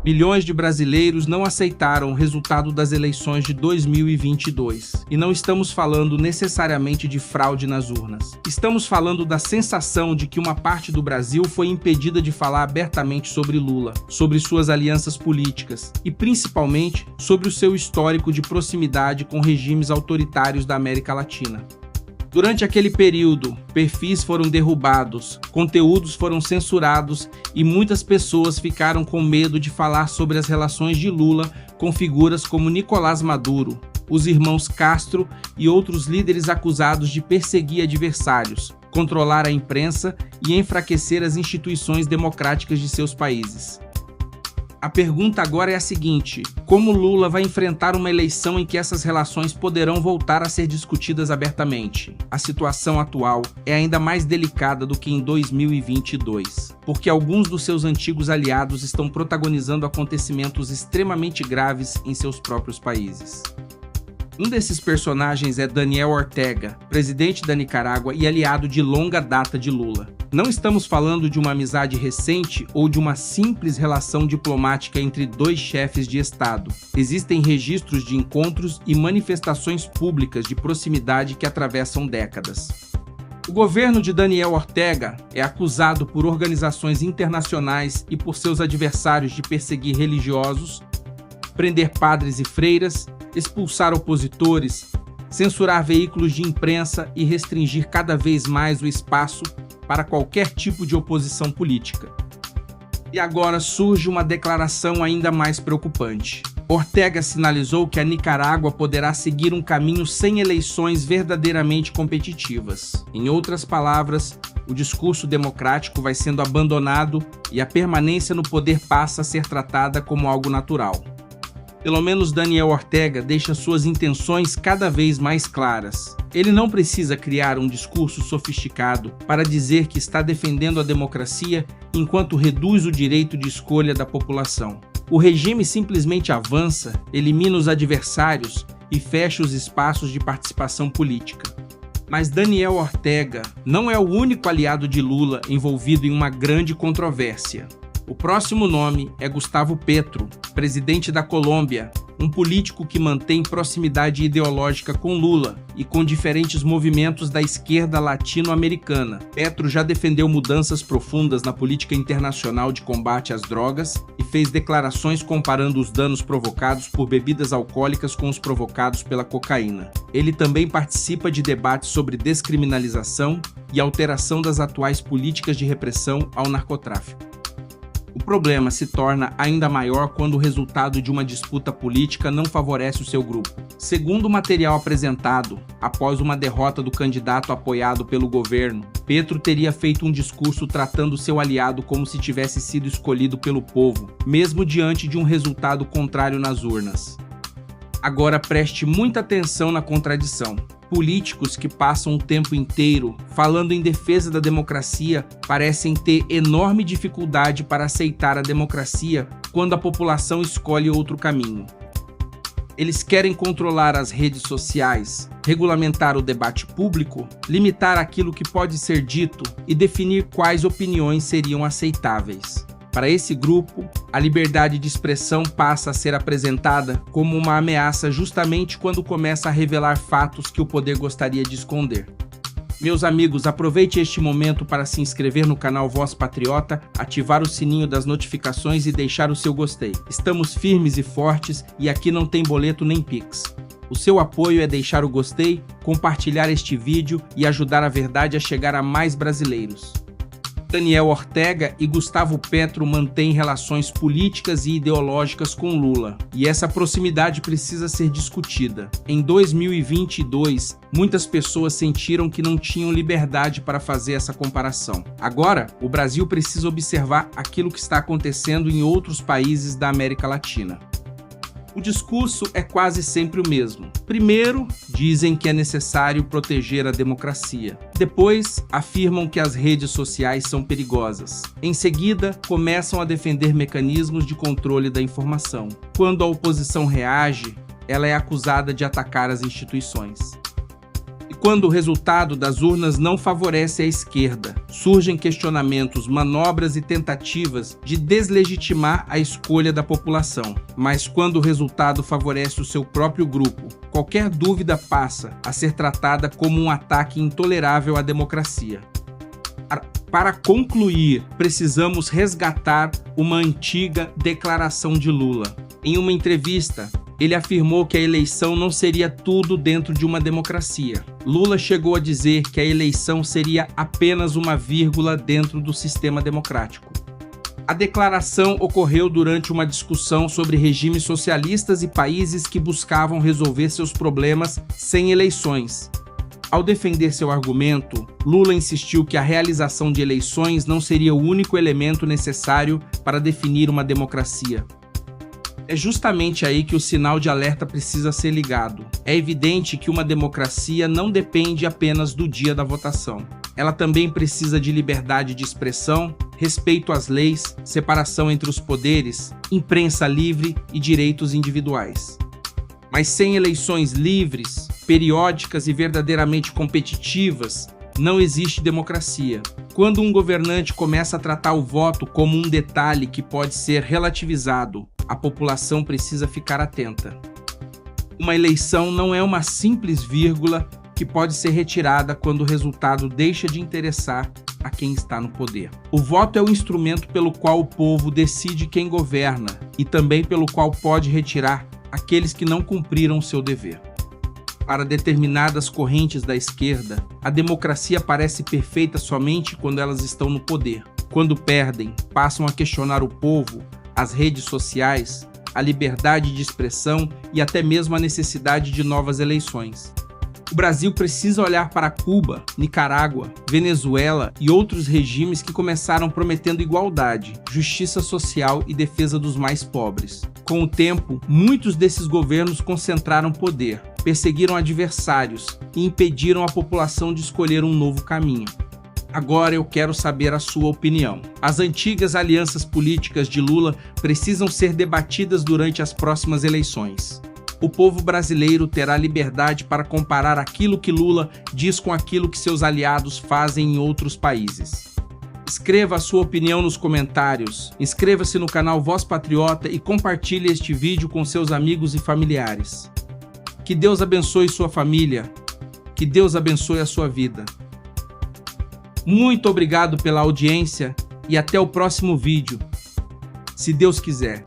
Milhões de brasileiros não aceitaram o resultado das eleições de 2022. E não estamos falando necessariamente de fraude nas urnas. Estamos falando da sensação de que uma parte do Brasil foi impedida de falar abertamente sobre Lula, sobre suas alianças políticas e, principalmente, sobre o seu histórico de proximidade com regimes autoritários da América Latina. Durante aquele período, perfis foram derrubados, conteúdos foram censurados e muitas pessoas ficaram com medo de falar sobre as relações de Lula com figuras como Nicolás Maduro, os irmãos Castro e outros líderes acusados de perseguir adversários, controlar a imprensa e enfraquecer as instituições democráticas de seus países. A pergunta agora é a seguinte: como Lula vai enfrentar uma eleição em que essas relações poderão voltar a ser discutidas abertamente? A situação atual é ainda mais delicada do que em 2022, porque alguns dos seus antigos aliados estão protagonizando acontecimentos extremamente graves em seus próprios países. Um desses personagens é Daniel Ortega, presidente da Nicarágua e aliado de longa data de Lula. Não estamos falando de uma amizade recente ou de uma simples relação diplomática entre dois chefes de Estado. Existem registros de encontros e manifestações públicas de proximidade que atravessam décadas. O governo de Daniel Ortega é acusado por organizações internacionais e por seus adversários de perseguir religiosos, prender padres e freiras, expulsar opositores, censurar veículos de imprensa e restringir cada vez mais o espaço para qualquer tipo de oposição política. E agora surge uma declaração ainda mais preocupante. Ortega sinalizou que a Nicarágua poderá seguir um caminho sem eleições verdadeiramente competitivas. Em outras palavras, o discurso democrático vai sendo abandonado e a permanência no poder passa a ser tratada como algo natural. Pelo menos Daniel Ortega deixa suas intenções cada vez mais claras. Ele não precisa criar um discurso sofisticado para dizer que está defendendo a democracia enquanto reduz o direito de escolha da população. O regime simplesmente avança, elimina os adversários e fecha os espaços de participação política. Mas Daniel Ortega não é o único aliado de Lula envolvido em uma grande controvérsia. O próximo nome é Gustavo Petro, presidente da Colômbia, um político que mantém proximidade ideológica com Lula e com diferentes movimentos da esquerda latino-americana. Petro já defendeu mudanças profundas na política internacional de combate às drogas e fez declarações comparando os danos provocados por bebidas alcoólicas com os provocados pela cocaína. Ele também participa de debates sobre descriminalização e alteração das atuais políticas de repressão ao narcotráfico. O problema se torna ainda maior quando o resultado de uma disputa política não favorece o seu grupo. Segundo o material apresentado, após uma derrota do candidato apoiado pelo governo, Petro teria feito um discurso tratando seu aliado como se tivesse sido escolhido pelo povo, mesmo diante de um resultado contrário nas urnas. Agora preste muita atenção na contradição. Políticos que passam o tempo inteiro falando em defesa da democracia parecem ter enorme dificuldade para aceitar a democracia quando a população escolhe outro caminho. Eles querem controlar as redes sociais, regulamentar o debate público, limitar aquilo que pode ser dito e definir quais opiniões seriam aceitáveis. Para esse grupo, a liberdade de expressão passa a ser apresentada como uma ameaça justamente quando começa a revelar fatos que o poder gostaria de esconder. Meus amigos, aproveite este momento para se inscrever no canal Voz Patriota, ativar o sininho das notificações e deixar o seu gostei. Estamos firmes e fortes e aqui não tem boleto nem Pix. O seu apoio é deixar o gostei, compartilhar este vídeo e ajudar a verdade a chegar a mais brasileiros. Daniel Ortega e Gustavo Petro mantêm relações políticas e ideológicas com Lula, e essa proximidade precisa ser discutida. Em 2022, muitas pessoas sentiram que não tinham liberdade para fazer essa comparação. Agora, o Brasil precisa observar aquilo que está acontecendo em outros países da América Latina. O discurso é quase sempre o mesmo. Primeiro, dizem que é necessário proteger a democracia. Depois, afirmam que as redes sociais são perigosas. Em seguida, começam a defender mecanismos de controle da informação. Quando a oposição reage, ela é acusada de atacar as instituições. E quando o resultado das urnas não favorece a esquerda, surgem questionamentos, manobras e tentativas de deslegitimar a escolha da população. Mas quando o resultado favorece o seu próprio grupo, qualquer dúvida passa a ser tratada como um ataque intolerável à democracia. Para concluir, precisamos resgatar uma antiga declaração de Lula. Em uma entrevista, ele afirmou que a eleição não seria tudo dentro de uma democracia. Lula chegou a dizer que a eleição seria apenas uma vírgula dentro do sistema democrático. A declaração ocorreu durante uma discussão sobre regimes socialistas e países que buscavam resolver seus problemas sem eleições. Ao defender seu argumento, Lula insistiu que a realização de eleições não seria o único elemento necessário para definir uma democracia. É justamente aí que o sinal de alerta precisa ser ligado. É evidente que uma democracia não depende apenas do dia da votação. Ela também precisa de liberdade de expressão, respeito às leis, separação entre os poderes, imprensa livre e direitos individuais. Mas sem eleições livres, periódicas e verdadeiramente competitivas, não existe democracia. Quando um governante começa a tratar o voto como um detalhe que pode ser relativizado, a população precisa ficar atenta. Uma eleição não é uma simples vírgula que pode ser retirada quando o resultado deixa de interessar a quem está no poder. O voto é o instrumento pelo qual o povo decide quem governa e também pelo qual pode retirar aqueles que não cumpriram seu dever. Para determinadas correntes da esquerda, a democracia parece perfeita somente quando elas estão no poder. Quando perdem, passam a questionar o povo, as redes sociais, a liberdade de expressão e até mesmo a necessidade de novas eleições. O Brasil precisa olhar para Cuba, Nicarágua, Venezuela e outros regimes que começaram prometendo igualdade, justiça social e defesa dos mais pobres. Com o tempo, muitos desses governos concentraram poder, perseguiram adversários e impediram a população de escolher um novo caminho. Agora eu quero saber a sua opinião. As antigas alianças políticas de Lula precisam ser debatidas durante as próximas eleições. O povo brasileiro terá liberdade para comparar aquilo que Lula diz com aquilo que seus aliados fazem em outros países. Escreva a sua opinião nos comentários, inscreva-se no canal Voz Patriota e compartilhe este vídeo com seus amigos e familiares. Que Deus abençoe sua família, que Deus abençoe a sua vida. Muito obrigado pela audiência e até o próximo vídeo, se Deus quiser.